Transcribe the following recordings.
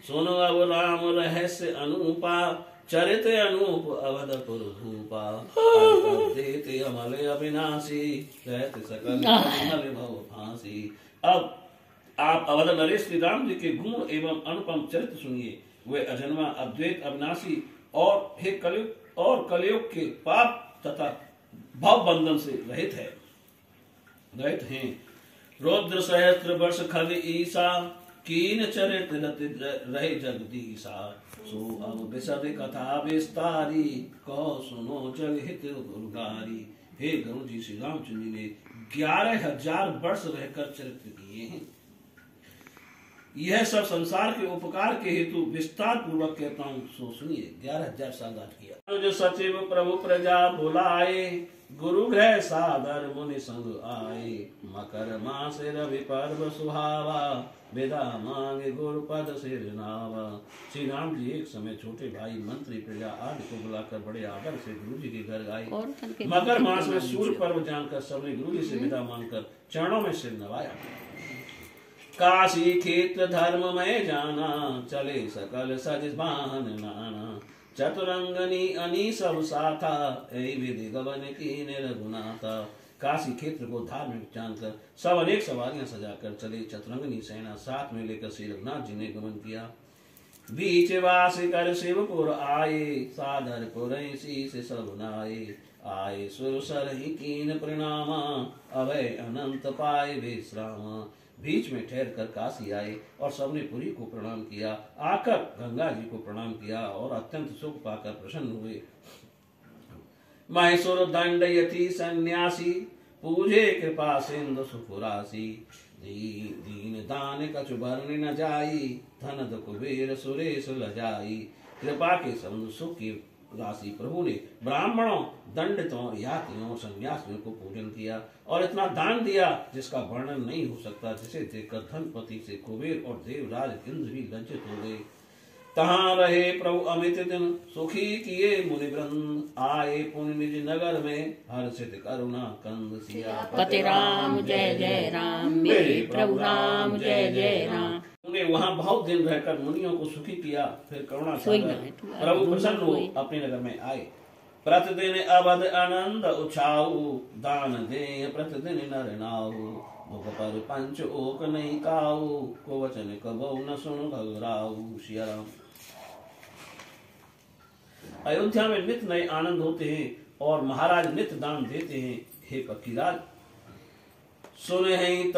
सुनो अब राम रहस्य अनुपा, चरित अनूप अवधपुर भूपा। देते अमल अविनाशी, रहते सकल निर्मल भव फांसी। अब आप अवध नरेश श्री राम जी के गुण एवं अनुपम चरित्र सुनिए। वे अजन्मा, अद्वैत, अविनाशी और हे कलयुग और कलयुग के पाप तथा भव बंधन से रहित हैं। रौद्र सहस्त्र वर्ष खग ईसा, कीन चरित रहे जगदीशा। सो अब विशद कथा विस्तारी, कहो सुनो जग हित गुरगारी। हे गुरु जी, श्री रामचंद्र जी ने 11,000 वर्ष रहकर चरित्र किए हैं। यह सब संसार के उपकार के हेतु विस्तार पूर्वक कहता हूँ, सो सुनिए। 11,000 साल राज किया। जो सचिव प्रभु प्रजा बुलाए, गुरु गृह सादर मुनि संग आए। मकर मास रवि पर्व सुहावा, विदा मांगे गुरु पद सिर नावा। श्री राम जी एक समय छोटे भाई, मंत्री, प्रजा आदि को बुलाकर बड़े आदर से गुरु जी के घर आए। मकर मास में सूर्य पर्व जानकर सबने गुरु जी से विदा मांगकर चरणों में सिर नवाया। काशी क्षेत्र धर्म में जाना, चले सकल सज बाहन नाना। चतुरंगनी अनी सब साथा, ऐ विधि गवन की निर्गुणाता। काशी क्षेत्र को धार्मिक जानकर सब अनेक सवारियां सजाकर चले। चतुरंगनी सेना साथ में लेकर श्री रघुनाथ जी ने गमन किया। बीच वास कर शिवपुर आए, सादरपुर शीस सब नाये। आए सुरसर ही कीन प्रणामा, अभय अनंत पाए विश्रामा। बीच में ठहर कर काशी आए और सबने पुरी को प्रणाम किया। आकर गंगा जी को प्रणाम किया और अत्यंत सुख पाकर प्रसन्न हुए। महेश्वर दंड यति सन्यासी, पूजे कृपा सिंधु सुखुरासी। दीन दान कछु भरने न जाई, धन कुबेर सुरेश लजाई। कृपा के समुद्र सुख की राशि प्रभु ने ब्राह्मणों, दंडितों, यातियों, सन्यासियों को पूजन किया और इतना दान दिया जिसका वर्णन नहीं हो सकता, जिसे देखकर धनपति से कुबेर और देवराज इंद्र भी लज्जित हो गए। तहाँ रहे प्रभु अमित दिन, सुखी किए मुनि वृंद। आए पुण्य निज नगर में, हर्षित करुणा कंद। सियापति राम जय जय राम, मेरे प्रभु राम जय जय राम। उन्हें वहाँ बहुत दिन रहकर मुनियों को सुखी किया। फिर करुणा सागर प्रभु प्रसन्न हो अपने नगर में आए। प्रतिदिन अवध आनंद उछाऊ, दान दे प्रतिदिन नर नाऊ। मुख पर पंच ओक नहीं काऊ, को वचन कबो न सुन घबराऊ। सिया राम। अयोध्या में नित्य नए आनंद होते हैं और महाराज नित्य दान देते हैं। हे पक्षीराज, सुने हैं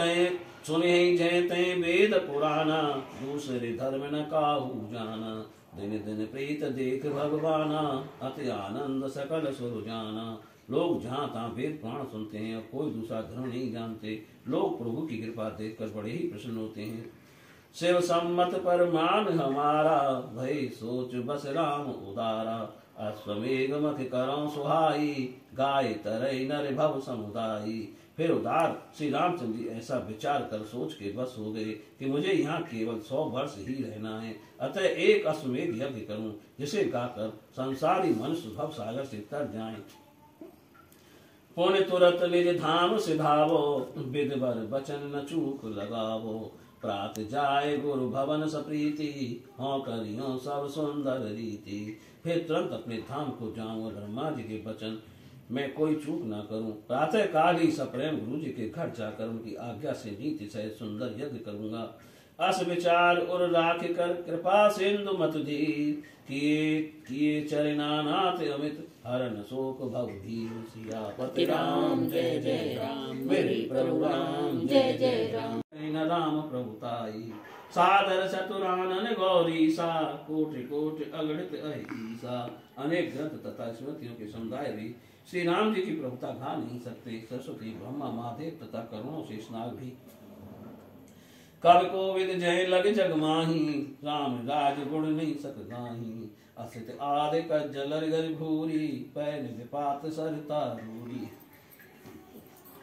जय तय वेद पुराना, दूसरे धर्म न काहू जाना। दिन दिन प्रीत देख भगवाना, अति आनंद सकल सुर जाना। लोग जहाँ तहाँ वेद पुराण सुनते हैं और कोई दूसरा धर्म नहीं जानते। लोग प्रभु की कृपा देखकर बड़े ही प्रसन्न होते हैं। शिव सम्मत पर मान हमारा, भय सोच बस राम उदारा। अश्वमेघ मथ करौ सुहाई, गाय तरई नर भव समुदायी। फिर उदार श्री रामचंद्र जी ऐसा विचार कर सोच के बस हो गए कि मुझे यहाँ केवल 100 वर्ष ही रहना है। अतः एक अश्वमेघ यज्ञ करूं, जिसे गाकर संसारी मनुष्य भव सागर से तर जाएं। पुण्य तुरत निज धाम सिधावो, विधवर बचन न चूक लगावो। प्रात जाए गुरु भवन सप्रीति, हों करियो सब सुंदर रीति। फिर तुरंत अपने धाम को जाऊं और ब्रह्मा जी के वचन मैं कोई चूक ना करूं। प्रातः काल ही सप्रेम गुरु जी के घर जाकर उनकी आज्ञा से नीति सहित सुंदर यज्ञ करूंगा। अस विचार उर राख कर कृपा सिंधु मत धीर, किए चरणानाथ अमित हरन शोक भव भीर। सियापति राम जय जय राम, मेरे प्रभु राम जय जय राम। राम प्रभुताई, सादर चतुरानन गौरीसा। कोटि कोटि अगणित अहिसा। अनेक ग्रंथ तथा स्मृतियों के समुदाय भी श्री राम जी की प्रभुता गा नहीं सकते। सरस्वती, ब्रह्मा, महादेव तथा करुणों शेषनाग भी। कवि कोविद जय लग जग माही, राम राज गुण नहीं सक गाही। असित आदि कज्जल गर भूरी, पैन विपात सरिता रूरी।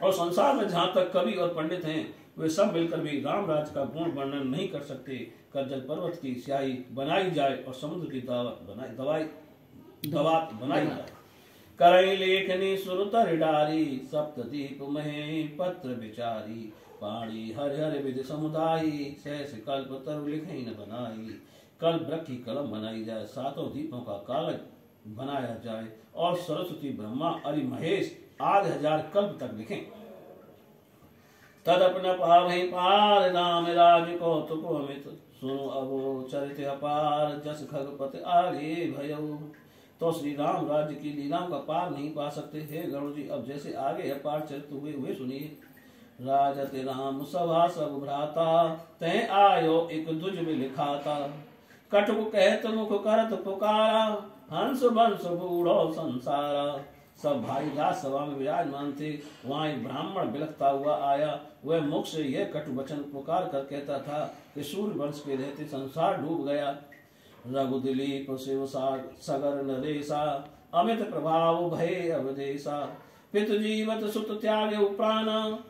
और संसार में जहाँ तक कवि और पंडित हैं, वे सब मिलकर भी राम राज का गुण वर्णन नहीं कर सकते। कज्जल पर्वत की स्याही बनाई जाए और समुद्र की दवात बनाई जाए। करई लेखनी सुरतर डारी, सप्तदीप महे पत्र विचारी। पाणी हर हर विधि समुदायी, सहस कल्प तरु लिखई न बनाई। कल वृक्ष की कलम बनाई जाए, सातों दीपों का कागज बनाया जाए और सरस्वती ब्रह्मा अरि महेश आदि 1000 कल्प तक लिखें। तद अपना पावहि पार राम राज कौतुक अमित, सुनो अब चरित अपार जस खगपति आगे भयऊ। तो श्री राम राज्य की लीलाओं का पार नहीं पा सकते। हे गरुड़ जी, अब जैसे आगे अपार चरित हुए सुनिए। राजत राम सभा सब भ्राता, तय आयो एक दुज में लिखाता। कटुक कहत मुख करत पुकारा, हंस बंस बूढ़ो संसारा। सब भाई राजसभा में विराजमान थे। वहां एक ब्राह्मण बिलखता हुआ आया। वह मुख से यह कटु वचन पुकार कर कहता था कि सूर्य वंश के रहते संसार डूब गया। रघुदिलीप शिव सगर नरेशा, अमित प्रभाव भय अवदेशा। पितु जीवत सुत त्याग प्राण,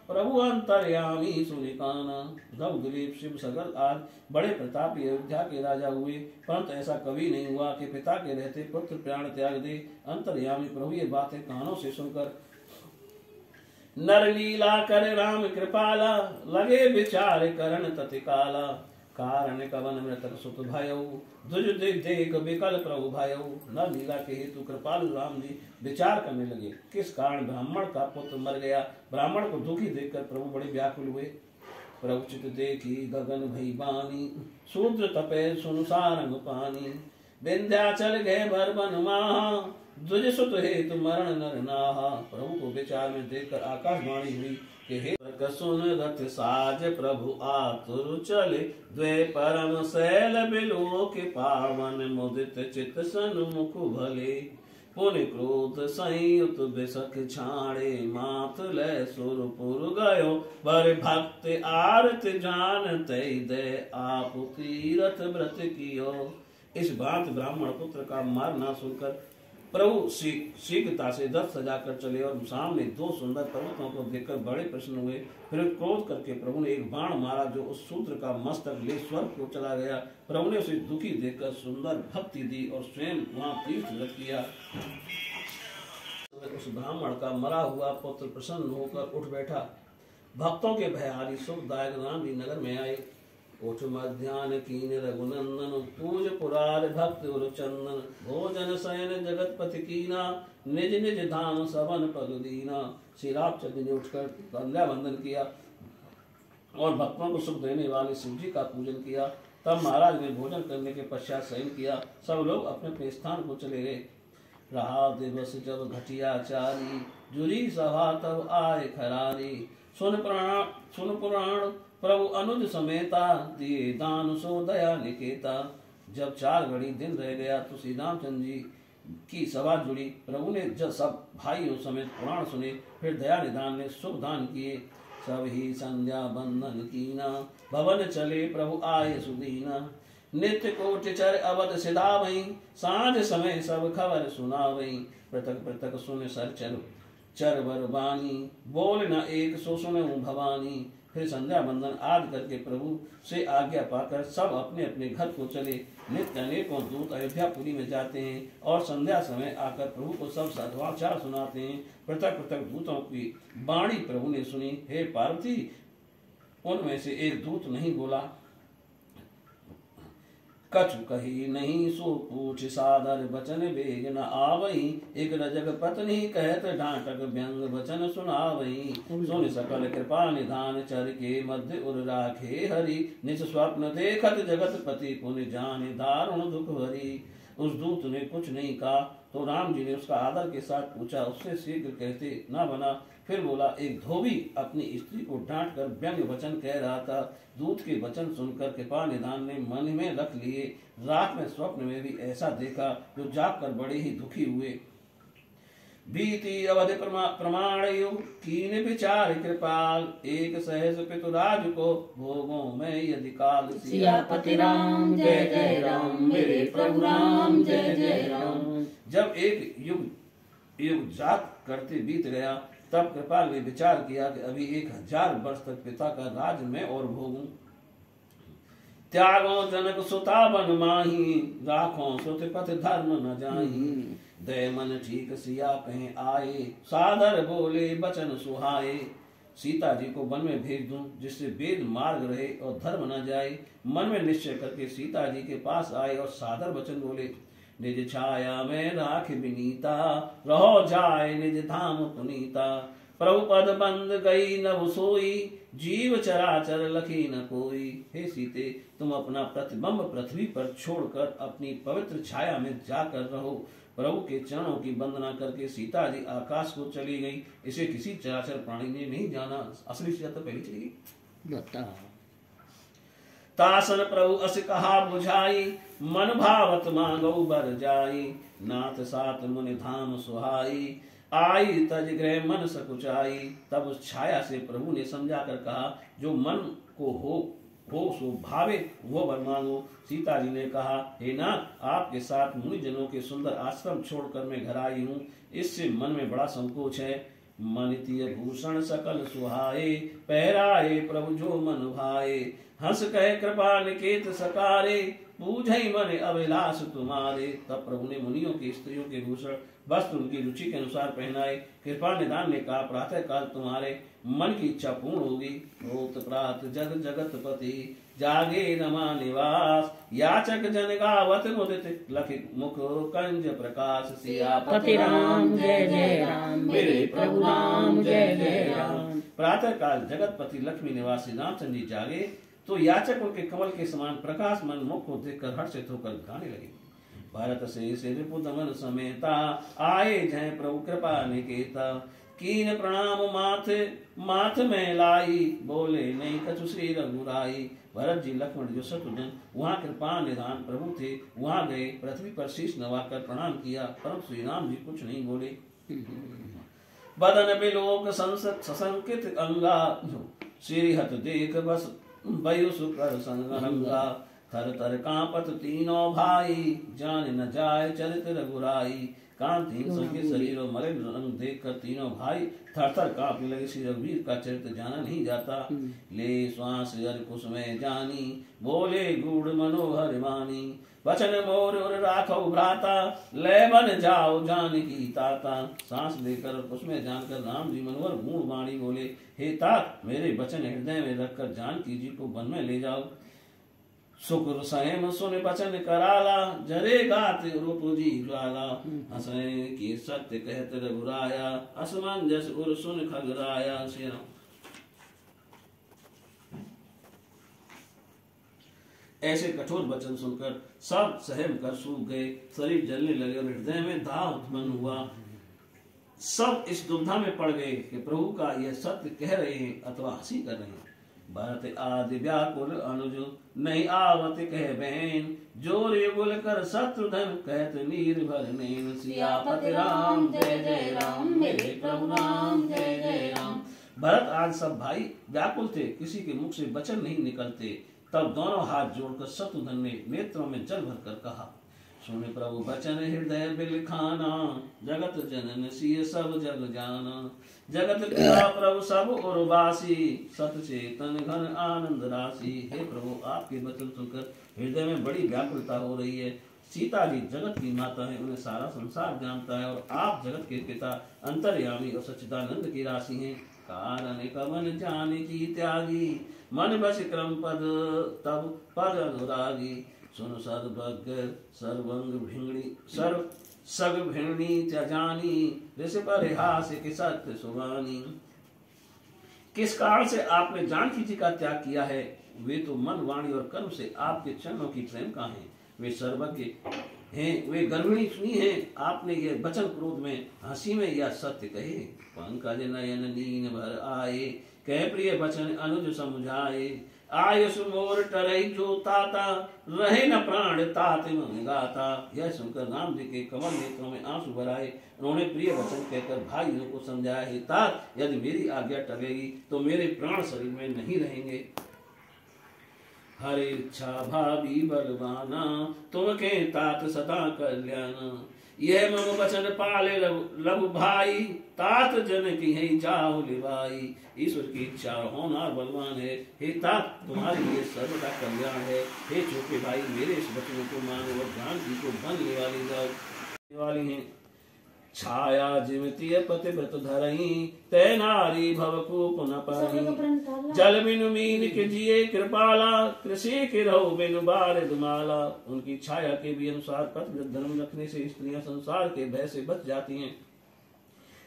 प्रभु अंतर्यामी सुनिकान। रघुदिलीप शिव सगर आज बड़े प्रतापी अयोध्या के राजा हुए, परंतु ऐसा कभी नहीं हुआ कि पिता के रहते पुत्र प्राण त्याग दे। अंतर्यामी प्रभु ये बातें कानों से सुनकर नर लीला कर राम कृपाला, लगे विचार करण ततिकाला। कारण कवन मृतक सुत भयऊ, दुज देख विकल प्रभु भयऊ। नर लीला के हेतु कृपालु राम जी विचार करने लगे, किस कारण ब्राह्मण का पुत्र मर गया। ब्राह्मण को दुखी देखकर प्रभु बड़े व्याकुल हुए। प्रभु चित देखी गगन भई बानी, शूद्र तपे सुन सारंग पानी। विंध्याचल गए भर बन माहा, दुज सुत हेतु मरण नर नाहा। प्रभु को विचार में देखकर आकाशवाणी हुई कि हे सुन रथ साज प्रभु आतुर चले। द्वे परम शैल बिलो के पावन, मुदित चित सन्मुख भले। पुनि क्रोध संयुत बिसक छाड़े, मात लय सुरपुर गयो। बर भक्त आरत जान तय दे, आप तीरथ व्रत कियो। इस भांति ब्राह्मण पुत्र का मारना सुनकर प्रभु शीघ्रता से रथ सजाकर चले और सामने दो सुंदर पर्वतों को देखकर बड़े प्रसन्न हुए। फिर क्रोध करके प्रभु ने एक बाण मारा जो उस शूद्र का मस्तक ले स्वर्ग को चला गया। प्रभु ने उसे दुखी देखकर सुंदर भक्ति दी और स्वयं वहां तीर्थव्रत किया। उस ब्राह्मण का मरा हुआ पुत्र प्रसन्न होकर उठ बैठा। भक्तों के भयहारी सुखदायक राम जी नगर में आए। उठ मध्यान कीन रघुनंदन, पूज पुरार भक्त उर चंदन। भोजन शयन जगतपति कीना, निज निज धाम सबन पग दीना। श्री रामचंद्र ने उठकर संध्या वंदन किया और भक्तों को सुख देने वाले शिव जी का पूजन किया। तब महाराज ने भोजन करने के पश्चात शयन किया। सब लोग अपने अपने स्थान को चले गए। रहा दिवस जब घटिया चारी, जुरी सभा तब आए खरारी। सुन पुराण प्रभु अनुज समेता, दिए दान सो दया निकेता। जब 4 घड़ी दिन रह गया तो श्री रामचंद्र जी की सभा जुड़ी। प्रभु ने जब सब भाइयों समेत पुराण सुने, फिर दया निदान ने शुभ दान किए। सब ही संध्या बंधन कीना, भवन चले प्रभु आए सुदीना। नित्य कोटि चर अवध सिधावई, सांझ समय सब खबर सुनावई। पृथक पृथक सुन सर चर वर बानी, बोल न एक सो सुनऊ भवानी। फिर संध्या बंदन आदि करके प्रभु से आज्ञा पाकर सब अपने अपने घर को चले। नित्य अनेकों दूत अयोध्यापुरी में जाते हैं और संध्या समय आकर प्रभु को सब सद्वाचार सुनाते हैं। पृथक पृथक दूतों की वाणी प्रभु ने सुनी। हे पार्वती, उनमें से एक दूत नहीं बोला, कछु कही नहीं सो पूछ सादर बचन बेग न आवई। एक रजग पत्नी कहत डांटक व्यंग वचन सुनावई। सुन सकल कृपा निधान चर के मध्य उर राखे हरि। निज स्वप्न देखत जगत पति, पुनि जाने दारुण दुख भरी। उस दूत ने कुछ नहीं कहा तो राम जी ने उसका आदर के साथ पूछा, उससे शीघ्र कहते न बना। फिर बोला, एक धोबी अपनी स्त्री को डांट कर व्यंग्य वचन कह रहा था। दूत के वचन सुनकर कृपा निधान ने मन में रख लिए। रात में स्वप्न में भी ऐसा देखा, जो जाग कर बड़े ही दुखी हुए। बीती अवध प्रमाण युग, कीन विचार कृपाल। एक सहज पितुराज को, भोगों में यदि काल। सियापति राम जय जय राम, मेरे प्रभु राम जय जय राम। जब एक युग जात करते बीत गया, तब कृपाल ने विचार किया कि अभी 1000 वर्ष तक पिता का राज में और भोगूं। त्यागो जनक सुता बन माही, राखो सुतपथ धर्म न जाही। दय मन ठीक सिया कहीं आए, सादर बोले बचन सुहाए। सीता जी को वन में भेज दूं, जिससे वेद मार्ग रहे और धर्म न जाए। मन में निश्चय करके सीता जी के पास आए और सादर वचन बोले, निज छाया में राख विनीता, रहो जाए निज धाम पुनीता। प्रभु पद बंद गई नभ सोई, जीव चराचर लखी न कोई। हे सीते, तुम अपना प्रतिबिंब पृथ्वी पर छोड़कर अपनी पवित्र छाया में जाकर रहो। प्रभु के चरणों की वंदना करके सीता जी आकाश को चली गई। इसे किसी चराचर प्राणी ने नहीं जाना। असली सीता तो पहले चली गई। तासन प्रभु अस कहा बुझाई, मन भावत मांगो बर जाई। नाथ सात मुनि धाम सुहाई, आई तज गृह मन सकुचाई। तब उस छाया से प्रभु ने समझा कर कहा, जो मन को हो सो भावे वो वर मांगो। सीता जी ने कहा, हे नाथ, आपके साथ मुनि जनों के सुंदर आश्रम छोड़कर मैं घर आई हूँ। इससे मन में बड़ा संकोच है। मनितीय भूषण सकल सुहाए, पहराए प्रभु जो मन भाए। हंस कहे कृपा निकेत सकारे, पूजई मन अभिलाष तुम्हारे। तब प्रभु ने मुनियों की स्त्रियों के भूषण वस्त्र उनकी रुचि के अनुसार पहनाए। कृपा निदान ने कहा, प्रातः काल तुम्हारे मन की इच्छा पूर्ण होगी। भूत प्रात जग जगत पति, जागे रमा निवास। याचक जन गावत मुदित, लखित मुख कंज प्रकाश। सियापति राम जय जय राम, मेरे प्रभु राम जय जय राम। प्रातः काल जगतपति लक्ष्मी निवासी रामचंद्र जी जागे तो याचक उनके कमल के समान प्रकाशमान मुख को देखकर हर्षित होकर गाने लगे। भारत से रिपु दमन समेता, आए जय प्रभु कृपा निकेता। कीन प्रणाम माथ में लाई, बोले नहीं कछु श्री रघुराई। भरत जी लक्ष्मण जो शत्रुघ्न वहाँ कृपा निधान प्रभु थे, वहाँ गए, पृथ्वी पर शीश नवाकर प्रणाम किया, परंतु श्री राम जी कुछ नहीं बोले। बदन बिलोक ससंकित अंगा, श्रीहत देख बस बयु सुकर संगहंगा। थर थर कांपत तीनों भाई, जान न जाए चरित रघुराई। कांति सबके शरीर और मलिन रंग देखकर तीनों भाई थर थर कांपने लगे। श्री रघुवीर का चरित्र जाना नहीं जाता। ले श्वास कुश में जानी, बोले गूढ़ मनोहर मानी। वचन मोर और राखो भ्राता, ले बन जाओ जानकी ताता। सांस लेकर और उसमें जानकर राम जी मनोहर गूढ़ वाणी बोले, हे तात, मेरे वचन हृदय में रखकर जानकी जी को वन में ले जाओ। शुक्र संयम सुन बचन कराला, जरे गात रूप जी ज्वाला। हसने की सत्य कहत रघुराया, असमंजस उर सुन खगराया। श्री राम। ऐसे कठोर वचन सुनकर सब सहम कर सूख गए, शरीर जलने लगे और हृदय में दाह उत्पन्न हुआ। सब इस दुविधा में पड़ गए कि प्रभु का यह सत्य कह रहे हैं अथवा हंसी कर रहे हैं। भरत आदि व्याकुल अनुज, नहीं आवत कह बहन। जोर युगल कर शत्रुघ्न, कहत नीर भर नैन। सियापति राम जय जय राम, मेरे प्रभु राम जय जय राम। भरत आज सब भाई व्याकुल थे, किसी के मुख से वचन नहीं निकलते। तब दोनों हाथ जोड़कर शत्रुघ्न ने नेत्रों में जल भरकर कहा, सुने प्रभु वचन हृदय बिलखाना। जगत जनन सिय सब जग जाना। जगत पिता प्रभु सब उर्वासी, सत चेतन घन आनंद राशि। हे प्रभु, आपके वचन सुनकर हृदय में बड़ी व्याकुलता हो रही है। सीता जी जगत की माता है, उन्हें सारा संसार जानता है, और आप जगत के पिता अंतर्यामी और सच्चिदानंद की राशि हैं। कारण कवन जानकी त्यागी, मन बस क्रम पद तब पद अनुरागी। सुन सर्वज्ञ सर्वंग भिंगड़ी सग भिंगड़ी त्यजानी। ऋषि परिहास कि सत्य सुवानी। किस कारण से आपने जानकी जी का त्याग किया है? वे तो मन वाणी और कर्म से आपके चरणों की प्रेम का है। वे सर्वज्ञ हैं, वे गर्भिणी सुनी हैं। आपने ये वचन क्रोध में हंसी में या सत्य कहे। पंकज नयन नीन भर आए, कह प्रिय वचन अनुज समझाए। आयुष मोर टरई जो ताता, रहे न प्राण तात मन गाता। यह सुनकर राम जी के कमल नेत्रों में आंसू भराए। उन्होंने प्रिय वचन कहकर भाइयों को समझाया, हे तात, यदि मेरी आज्ञा टलेगी तो मेरे प्राण शरीर में नहीं रहेंगे। हरे इच्छा भावी बलवाना, तुम के तात सदा कल्याण। यह मम वचन पाले लघु भाई, तात जन की है जाओ लिवाई। ईश्वर की इच्छा होनहार बलवान है। हे तात, तुम्हारे लिए सर्वदा कल्याण है। हे छोटे भाई, मेरे इस वचन को मानो और जानकी को वन ले वाली जाओ वाली हैं। छाया जिमतीय पतिव्रत धरई, तै नारी भवकूप न परई। जल बिनु मीन के जिए कृपाला, कृषि के रहो बिनु बारिद माला। उनकी छाया के भी अनुसार पतिव्रत धर्म रखने से स्त्रियां संसार के भय से बच जाती हैं।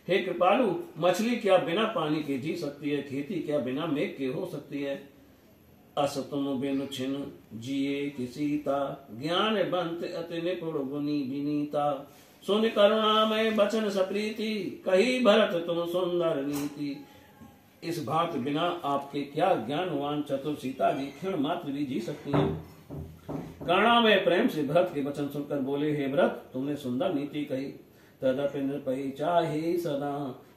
हे कृपालु, मछली क्या बिना पानी के जी सकती है? खेती क्या बिना मेघ के हो सकती है? अस तुम बिनु छिन जिए की सीता, ज्ञान बंत अति निपुण गुनी विनीता। सुन करुणामय बचन सप्रीति, कही भरत तुम सुंदर नीति। इस भात बिना आपके क्या ज्ञानवान चतुर सीता जी क्षण मात्र भी जी सकती हैं। करुणामय प्रेम से भरत के वचन सुनकर बोले, हे भरत, तुमने सुंदर नीति कही। तदपि नृपै चाहे सदा,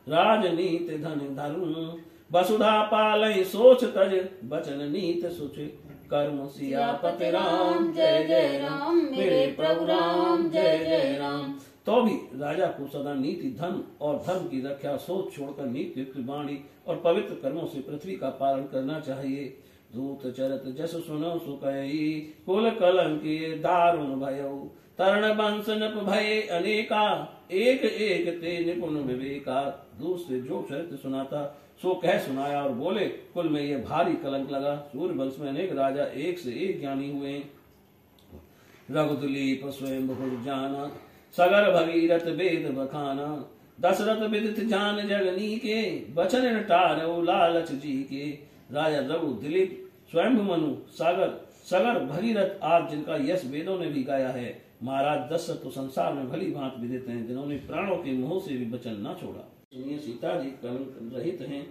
राजनीति धन धर्म। वसुधा पालय सोच तज, बचन नीत सुच। कर्म सियापति राम, जय जय राम। मेरे प्रभु राम, जय जय राम। तो भी राजा को सदा नीति धन और धर्म की रक्षा सोच छोड़कर नीति युक्त वाणी और पवित्र कर्मों से पृथ्वी का पालन करना चाहिए। दूत चरत जस सुनो सुकई, कुल कलंकी दारुण भयो। तरण वंश नप भय अनेका, एक एक ते निपुण विवेका। दूसरे जो चरित्र सुनाता सो कह सुनाया और बोले, कुल में ये भारी कलंक लगा। सूर्य वंश में अनेक राजा एक से एक ज्ञानी हुए। रघुदुलीप स्वयं बहु जाना, सगर भगीरथ वेद बखाना। दशरथ विदित जान जगनी के, बचन टारो लालच जी के। राजा रघु दिलीप स्वयं मनु सगर भगीरथ आप जिनका यश वेदों ने भी गाया है। महाराज दशरथ तो संसार में भली भांत विदित हैं, जिन्होंने प्राणों के मुंह से भी वचन न छोड़ा। सुनिए, सीता जी कलंक रहित हैं।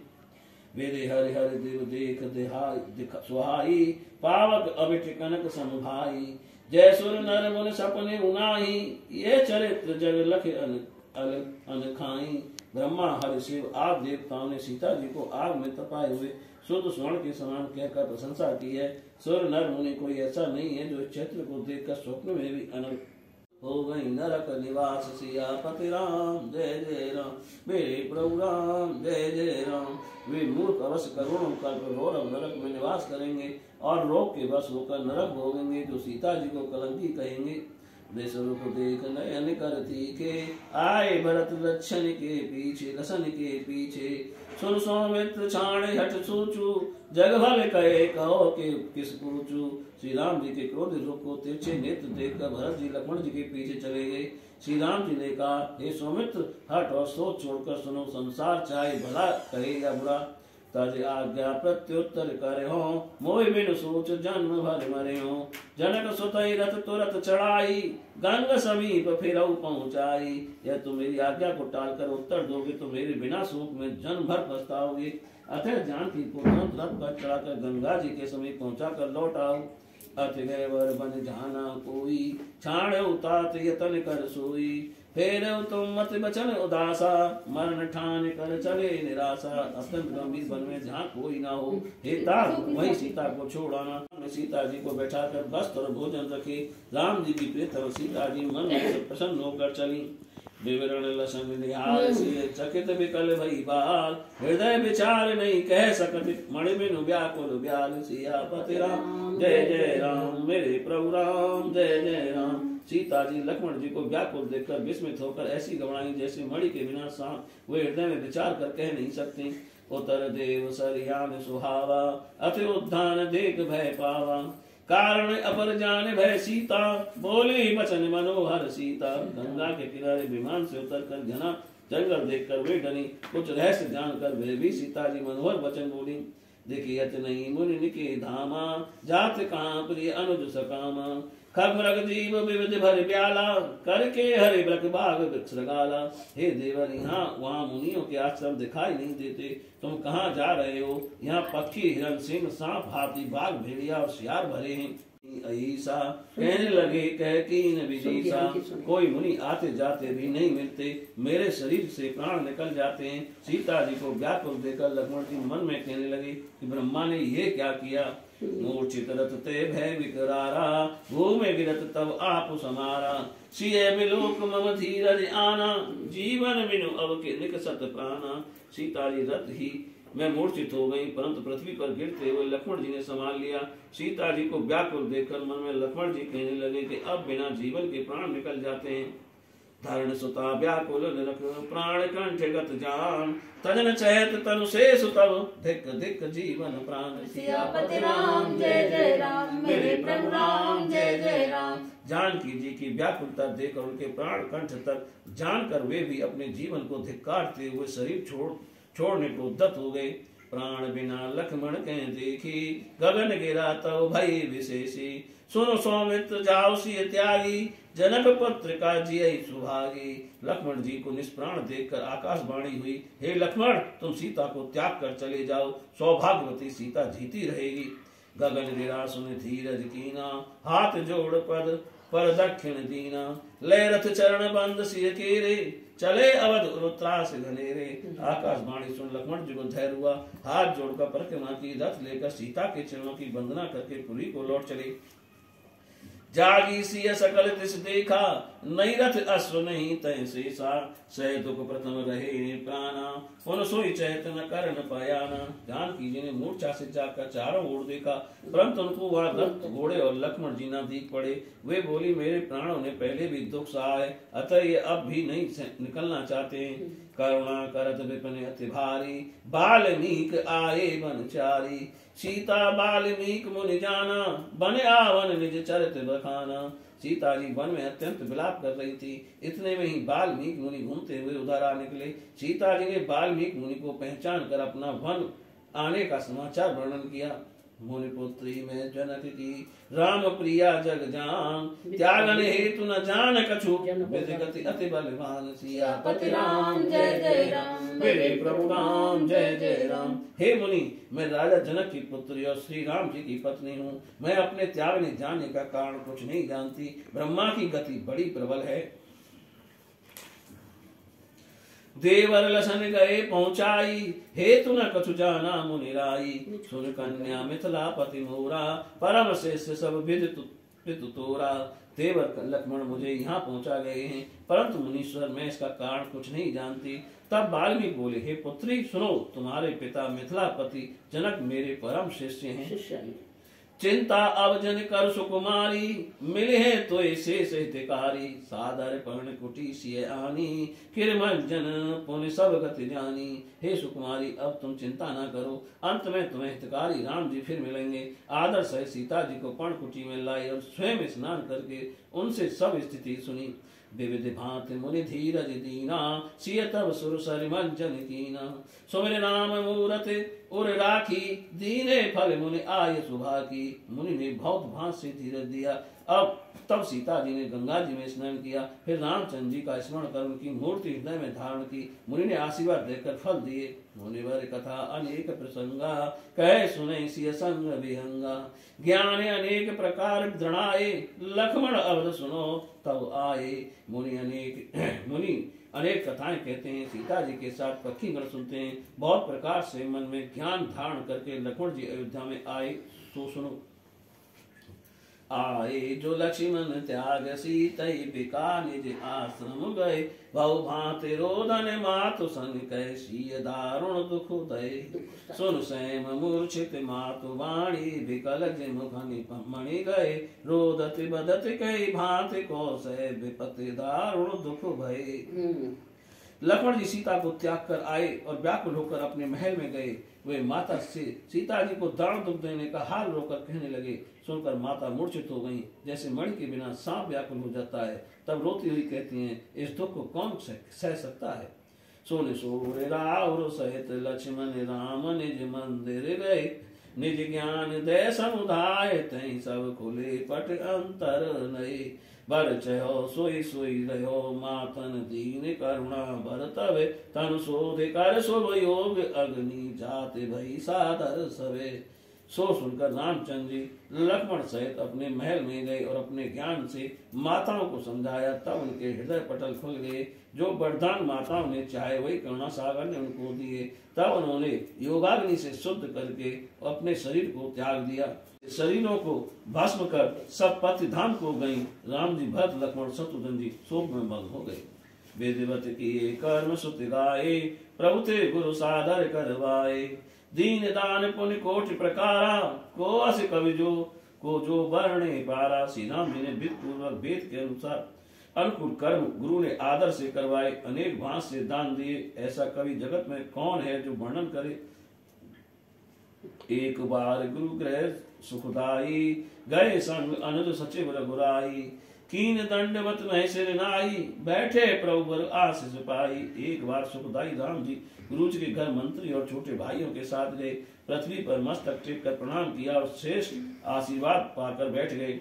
वेदे हरि हरि देव देख सुहाई, पावक अबिट कनक समभाई। जय सुर नर मुन सपने उनाही, ये चरित्र जग लख अनखाई। ब्रह्मा हरि शिव आप देवताओं ने सीता जी को आग में तपाए हुए शुद्ध स्वर्ण के समान कहकर प्रशंसा की है। सुर नर मुनि कोई ऐसा नहीं है जो इस चित्र को देखकर स्वप्न में भी अनंत हो गई। नरक निवास सियापति राम, जय जय राम। मेरे प्रभु राम, जय जय राम। वे मूर्ख अवश्य करोड़ों कल्प घोर नरक में निवास करेंगे और रोग के वश होकर नरक भोगेंगे, जो सीता जी को कलंकी कहेंगे। देशरूप देख नयन कर तीखे, आए भरत लक्षण के पीछे लसन के पीछे। सुन सौमित्र छाण हट सूचू, जग भल कहे कहो के किस पूछू। श्री राम जी के क्रोध रूप को तिरछे नेत्र देखकर भरत जी लक्ष्मण जी के पीछे चले गए। श्री राम जी ने कहा, हे सौमित्र, हट और सोच छोड़कर सुनो। संसार चाहे भला कहे या बुरा, तज आज्ञा प्रत्युत्तर करे हो। मोहि बिनु सोच जन्म भर मरे हो। जनक सुतई रथ तुरत चढ़ाई, गंग समीप फिरऊ पहुंचाई। यह तुम मेरी आज्ञा को टालकर उत्तर दोगे तो मेरे बिना शोक में जन्म भर पछताओगे। अतः जानकी को तुरंत रथ पर चढ़ाकर गंगा जी के समीप पहुंचा कर लौट आओ। अथ गए वर बन जाना कोई, छाण उतात यतन कर सोई। फेर तुम मत बचन उदासा, मरण ठान कर चले निराशा। अत्यंत गंभीर वन में जहाँ कोई ना हो, हे तात वहीं सीता को छोड़ाना। सीता जी को बैठाकर वस्त्र और भोजन रखे। राम जी की प्रीतम सीता जी मन में प्रसन्न होकर चली। विवरण लसन निहार से चकित विकल भई बाल। हृदय विचार नहीं कह सकत, मणि बिनु व्याकुल व्याल। सियापति राम, जय जय राम। मेरे प्रभु राम, जय जय राम। सीता जी लक्ष्मण जी को व्याकुल देखकर विस्मित होकर ऐसी घबराई जैसे मणि के बिना सांप वे हृदय में विचार कर कह नहीं सकती। उतर देव सरियान सुहावा, अति उद्धान देख भय पावा। कारण अपर जान भय सीता, बोली बचन मनोहर सीता। गंगा के किनारे विमान से उतर कर घना जंगल देखकर वे डरी। कुछ रहस्य जानकर वे भी सीता जी मनोहर वचन बोली। देखियत नहीं मुनि निके धामा, जात कहाँ प्रिय अनुज सकामा। खगमृग जीव विविध भर ब्याला, करके हरि ब्रक बाग वृक्ष लगाला। हे देवर, यहाँ वहाँ मुनियों के आश्रम दिखाई नहीं देते, तुम कहाँ जा रहे हो? यहाँ पक्षी हिरण सिंह सांप हाथी बाघ भेड़िया और सियार भरे हैं। ऐसा कहने लगे कह कीन विदिशा, कोई मुनि आते जाते भी नहीं मिलते, मेरे शरीर से प्राण निकल जाते हैं। सीता जी को व्याकुल देखकर लक्ष्मण जी मन में कहने लगे कि ब्रह्मा ने ये क्या किया। मूर्छित रथ ते भय विकरारा, भूमि गिरत तब आप समारा। सिय बिलोक मम धीरज आना, जीवन बिनु अब के निकसत प्राणा। सीता जी रथ ही मैं मूर्छित हो गई, परंतु पृथ्वी पर गिरते हुए लक्ष्मण जी ने संभाल लिया। सीता जी को व्याकुल देखकर मन में लक्ष्मण जी कहने लगे कि अब बिना जीवन के प्राण निकल जाते हैं। धरण सुता व्याकुल निरख प्राण कंठ गत जान तजन चैत तनु शेष तब धिक धिक जीवन प्राण सियापति राम जय जय राम मेरे प्रभु राम जय जय राम। जानकी जी की व्याकुलता देखकर उनके प्राण कंठ तक जानकर वे भी अपने जीवन को धिक्कारते हुए शरीर छोड़ने को उद्यत हो गए। प्राण बिना लक्ष्मण के देखी गगन गिरा तव भई विशेषी सुनो सौमित्र जाओ सिय त्यागी जनक पुत्र का जिय सुभागी। लक्ष्मण जी को निष्प्राण देखकर आकाशवाणी हुई, हे लक्ष्मण तुम सीता को त्याग कर चले जाओ, सौभाग्यवती सीता जीती रहेगी। गगन गिरा सुन धीरज कीना हाथ जोड़ पद पर दक्षिण दीना ले रथ चरण बंद सिय केरे चले अवध रुद्रास घनेरे। आकाशवाणी सुन लक्ष्मण जी को धैर्य हुआ, हाथ जोड़कर परिक्रमा की, रथ लेकर सीता के चरणों की वंदना करके पुरी को लौट चले। जागी सिय सकल तिस देखा नहीं रथ अश्व नहीं तय शेषा सह दुख प्रथम रहे प्राणा पुन सोई चैत न कर न पायाना। जानकी जी ने मूर्छा से जाकर चारों ओर देखा परंतु उनको वहां रथ घोड़े और लक्ष्मण जी न दिख पड़े। वे बोली मेरे प्राणों ने पहले भी दुख सहा है अतः ये अब भी नहीं निकलना चाहते। करुणा करत विपिन अति भारी बाल्मीक आए बनचारी सीता बाल्मीक मुनि जाना बन आवन निज चरित बखाना। सीता जी वन में अत्यंत विलाप कर रही थी, इतने में ही बाल्मीक मुनि घूमते हुए उधर आ निकले। सीता जी ने बाल्मीक मुनि को पहचान कर अपना वन आने का समाचार वर्णन किया। मुनि पुत्री में जनक की राम प्रिया जग जान त्यागन हेतु न जान कछु विधिगति अति बलवान सियापति राम जय जय राम मेरे प्रभु राम जय जय राम। हे मुनि मैं राजा जनक की पुत्री और श्री राम जी की पत्नी हूँ। मैं अपने त्यागने जाने का कारण कुछ नहीं जानती। ब्रह्मा की गति बड़ी प्रबल है। देवर लसन गए पहुंचाई हेतु न कछु जाना मुनिराई। सुन कन्या मिथिला पति मोरा परम श्रेष्ठ सब विद तोरा। देवर लक्ष्मण मुझे यहाँ पहुंचा गए हैं परंतु मुनीश्वर मैं इसका कारण कुछ नहीं जानती। तब वाल्मीकि बोले, हे पुत्री सुनो, तुम्हारे पिता मिथिलापति जनक मेरे परम शिष्य हैं। चिंता अब जन कर सुकुमारी मिले हैं तो ऐसे हितकारी। सादर पर्ण कुटी सिय आनी किरमल जन पुण्य सब गति जानी। हे सुकुमारी अब तुम चिंता न करो, अंत में तुम्हें हितकारी राम जी फिर मिलेंगे। आदर से सीता जी को पर्ण कुटी में लाई और स्वयं स्नान करके उनसे सब स्थिति सुनी। विविध भांति मुनि धीरज दीना सिय तब सुर सरिमंजन कीना। सुमिर नाम मूरत उर राखी दीने फल मुनि आय सुभा की। मुनि ने बहुत भांति से धीरज दिया। अब तब सीता जी ने गंगा जी में स्नान किया, फिर रामचंद्र जी का स्मरण कर उनकी मूर्ति हृदय में धारण की। मुनि ने आशीर्वाद देकर फल दिए। मुनिवर कथा अनेक प्रसंगा कह सुने सिय संग विहंगा। ज्ञान अनेक प्रकार दृढ़ाए लक्ष्मण अवध सुनो तब आए। मुनि अनेक कथाएं कहते हैं, सीता जी के साथ पक्षी गण सुनते हैं। बहुत प्रकार से मन में ज्ञान धारण करके लक्ष्मण जी अयोध्या में आए तो सुनो। आए जो लक्ष्मण त्याग सीतई बिका निज आश्रम गए। बहु भांति रोदन मातु सन कैसी दारुण दुख उदय। सुन सैम मूर्छित मातु वाणी विकल जिमुख मणि गए। रोदति बदति कई भांति कौशय विपत्ति दारुण दुख भय। लक्ष्मण जी सीता को त्याग कर आए और व्याकुल होकर अपने महल में गए। वे माता से सीता जी को दारुण दुख देने का हाल रोकर कहने लगे। सुनकर माता मूर्छित हो गईं, जैसे मणि के बिना सांप व्याकुल हो जाता है। तब रोती हुई कहती हैं, इस दुख को कौन सह सकता है। सोने सोरे राउर सहित लक्ष्मण राम निज मंदिर गए। निज ज्ञान दय समुदाय तई सब खुले पट अंतर नए। बर चहो सोई सोई रहो मातन दीन करुणा बरतवे। तन शोध कर शुभ योग अग्नि जाते भई सादर सवे। सो सुनकर रामचंद्र जी लक्ष्मण सहित अपने महल में गए और अपने ज्ञान से माताओं को समझाया। तब उनके हृदय पटल खुल गए। जो वरदान माताओं ने चाहे वही करुणा सागर ने उनको दिए। तब उन्होंने योगाग्नि से शुद्ध करके अपने शरीर को त्याग दिया। शरीरों को भस्म कर सब पति धाम को गई। राम जी भरत लक्ष्मण शत्रुघ्न जी शोक में मग्न हो गए। वेदवत किए कर्म सुत गाये प्रभु ते गुरु सादर करवाए। दीन दान पुण्य कोटि प्रकारा को अस कवि जो को जो वर्णे पारा। श्री राम जी ने विध पूर्वक वेद के अनुसार अनुकूल कर्म गुरु ने आदर से करवाए, अनेक भांत से दान दिए, ऐसा कवि जगत में कौन है जो वर्णन करे। एक बार गुरु गृह सुखदाई, गए संग अनुज सचिव रघुराई, कीन दंडवत मह सिर नाई, बैठे प्रभु बर आशीष पाई। एक बार सुखदाई राम जी गुरु जी के घर मंत्री और छोटे भाइयों के साथ गए, पृथ्वी पर मस्तक टेक कर प्रणाम किया और श्रेष्ठ आशीर्वाद पाकर बैठ गए।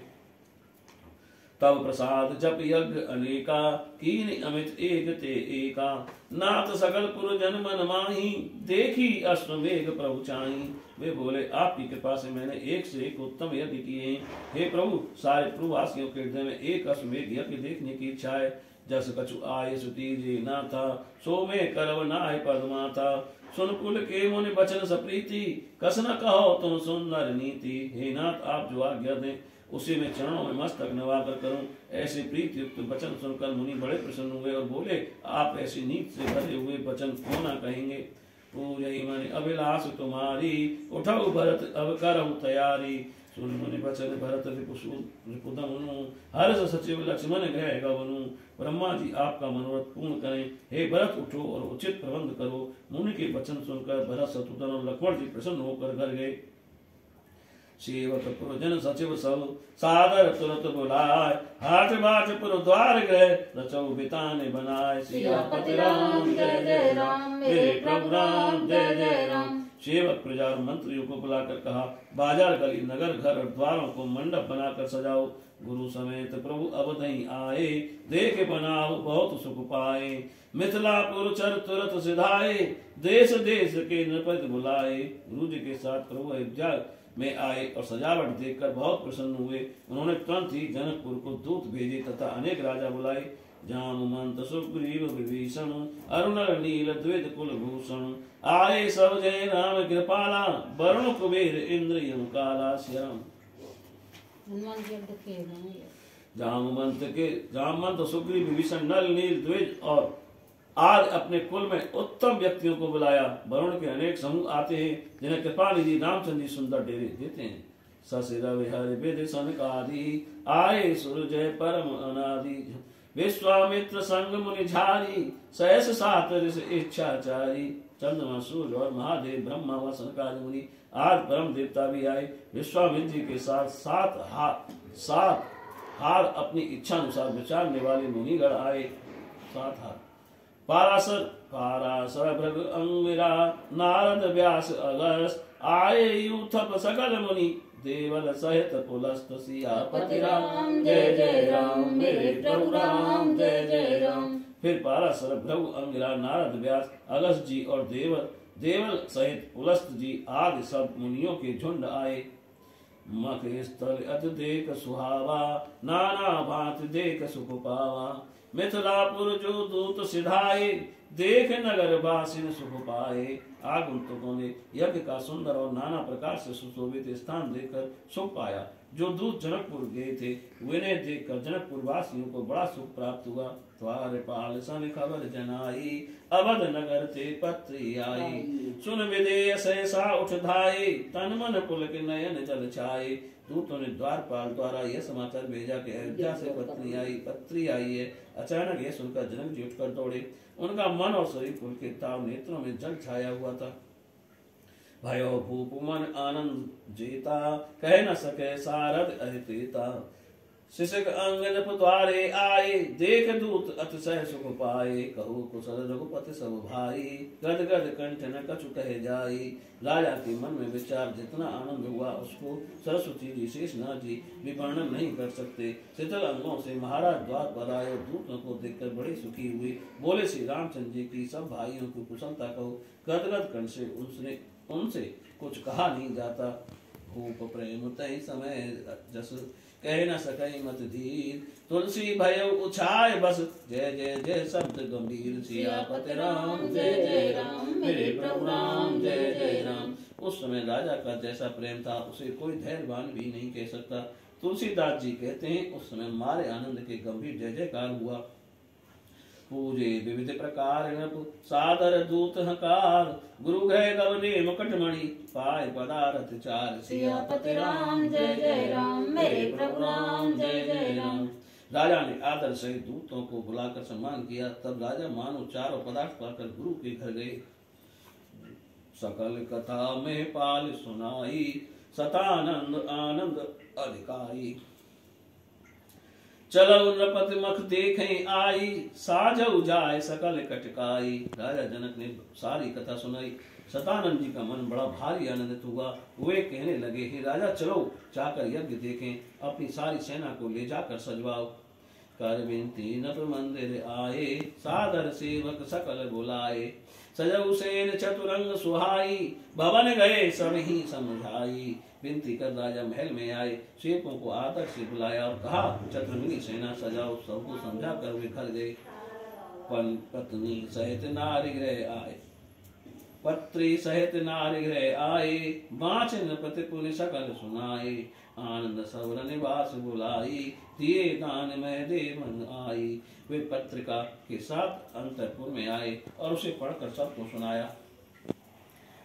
तब प्रसाद जप यज्ञ अनेका, कीन अमित एक ते एका, नाथ सकल पुर जन मन माही, देखी अश्वमेघ प्रभु चाही। वे बोले, आपकी कृपा से मैंने एक से एक उत्तम यज्ञ किए। हे प्रभु, सारे प्रभुवासियों के हृदय में एक अश्वमेघ यज्ञ देखने की इच्छा है। जस कछु आय सुती जी ना था, सो में करव नाय पदमा था। सुन कुल के मुनि बचन सप्रीति, कस न कहो तुम सुंदर नीति। हे नाथ, आप जो आज्ञा दें उसी में चरणों में मस्तक नवाकर करूं। ऐसे प्रीति युक्त वचन सुनकर मुनि बड़े प्रसन्न हुए और बोले, आप ऐसी नीति से भरे हुए वचन क्यों न कहेंगे। पूजई मन अभिलाष तुम्हारी, उठऊ भरत अब करहु तैयारी। सुन मुनि बचन भरत रिपुदमनु, हर्ष सचिव लक्ष्मण गृह गवनु। ब्रह्मा जी आपका मनोरथ पूर्ण करें। हे भरत, उठो और उचित प्रबंध करो। मुनि के वचन सुनकर भरत शत्रुघ्न और लक्ष्मण जी प्रसन्न होकर घर गए। सेवक पुरजन सचिव सब, सादर तुरत बुलाए। हाट बाट पुर द्वार गए, रचौ बिताने बनाए। सियापति राम जय जय राम, मेरे प्रभु राम जय जय राम। सेवक प्रजा और मंत्रियों को बुलाकर कहा, बाजार गली नगर घर और द्वारों को मंडप बनाकर सजाओ। गुरु समेत प्रभु अवधि आए, देख बनाओ बहुत सुख पाए। मिथिलापुर चर तुरत सिधाए, देश देश के नृपति बुलाए। गुरु जी के साथ प्रभु अयोध्या में आए और सजावट देखकर बहुत प्रसन्न हुए। उन्होंने तुरंत ही जनकपुर को दूत भेजे तथा अनेक राजा बुलाए। जामवंत सुग्रीव विभीषण, अरुण नील द्विज कुल भूषण। आए सब जय राम कृपाला, वरुण कुबेर इंद्र यम काला। श्याम जामवंत सुग्रीव विभीषण नल नील द्विज और आज अपने कुल में उत्तम व्यक्तियों को बुलाया। वरुण के अनेक समूह आते हैं, जिन्हें कृपा निधि रामचंद्र जी सुंदर डेरे देते हैं। ससिर विहर विधि सनकादि, आए सुरजय परम अनादि। विश्वामित्र संग मुनि झारी, सहस सात ऋष इच्छाचारी। चंद्रमा सूर्य और महादेव ब्रह्मा व सनकादि मुनि आज परम देवता भी आए। विश्वामित्र जी के साथ सात हार अपनी इच्छा अनुसार विचारने वाले मुनिगण आए। सात हार पारासर भृग अंगिरा, नारद व्यास अगस्त। आए यूथप सकल मुनि, देवल सहित पुलस्त। सियापति राम जय जय राम, मेरे प्रभु राम जय जय राम। फिर पारासर भृगु अंगिरा नारद व्यास अगस्त जी और देवल सहित पुलस्त जी आदि सब मुनियों के झुंड आए। मख स्थल अति देख सुहावा, नाना भांति देख सुख पावा। मिथिलापुर जो दूत सिधाए, देख नगर वासिन सुख पाए। आगंतुकों ने यज्ञ का सुंदर और नाना प्रकार से सुशोभित स्थान देखकर सुख पाया। जो दूत जनकपुर गए थे, उन्हें देखकर जनकपुर वासियों को बड़ा सुख प्राप्त हुआ। द्वारपाल सन खबर जनाई, अवध नगर ते पत्री आई। सुन विदेह सहसा उठ धाये, तन मन पुलक नयन जल छाये। दूतों ने द्वारपाल द्वारा यह समाचार भेजा कि अयोध्या से पत्री आई है। अचानक यह सुनकर जनक जी उठकर दौड़े। उनका मन और शरीर पुलकित था, नेत्रों में जल छाया हुआ था। भयो भूप मन आनंद जेता, कह न सके सारद अहितेता। शिशक अंगन द्वारे आए, देख दूत अतिशय सुख पाए। कहु कुशल रघुपति सब भाई, गद गद कंठ न कछु कहे जाई। राजा के मन में विचार जितना आनंद हुआ, उसको सरस्वती जी शेषनाथ जी भी वर्णन नहीं कर सकते। शीतल अंगों से महाराज द्वार पर आए और दूतों को देखकर बड़े सुखी हुए। बोले, श्री रामचंद्र जी की सब भाइयों की कुशलता कहो। गदगद कंठ से उनसे कुछ कहा नहीं जाता। भूप प्रेम तय समय जस, कह न सकई मत धीर। तुलसी भय उछाय बस, जय जय जय शब्द गंभीर। सियापति राम जय जय राम, मेरे प्रभु राम जय जय राम। उस समय राजा का जैसा प्रेम था, उसे कोई धैर्यवान भी नहीं कह सकता। तुलसीदास जी कहते हैं, उस समय मारे आनंद के गंभीर जय जयकार हुआ। पूजे विविध प्रकार नृप, सादर दूत हकार। गुरु गए गवने मुकुटमणि, पाय पदारथ चार। सियापति राम जय जय राम, मेरे प्रभु राम जय जय राम। राजा ने आदर सहित दूतों को बुलाकर सम्मान किया। तब राजा मानो चारों पदार्थ पाकर गुरु के घर गए। सकल कथा में पाल सुनाई, सतानंद आनंद अधिकारी। चलो नृपति मख देखें आई, साजऊ जाए सकल कटकाई। राजा जनक ने सारी कथा सुनाई। सतानंद जी का मन बड़ा भारी आनंदित हुआ। वे कहने लगे, हे राजा चलो जाकर यज्ञ देखें, अपनी सारी सेना को ले जाकर सजवाओ। कर बिनती नप मंदिर आए, सादर सेवक सकल बुलाए। सजऊ सेन चतुरंग सुहाई, भवन गए सब ही समझाई। विनती कर राजा महल में आए, सेवकों को आदर से बुलाया और कहा, चतुरंगी सेना सजाओ। सबको समझा कर वे घर गए। पत्नी सहित नारी गृह आए, पत्री सहित नारी गृह आए। वाचन पति पुनि सकल सुनाए, आनंद सवर निवास बुलाई। दिए दान में देवन आई। वे पत्रिका के साथ अंतरपुर में आए और उसे पढ़कर सबको सुनाया।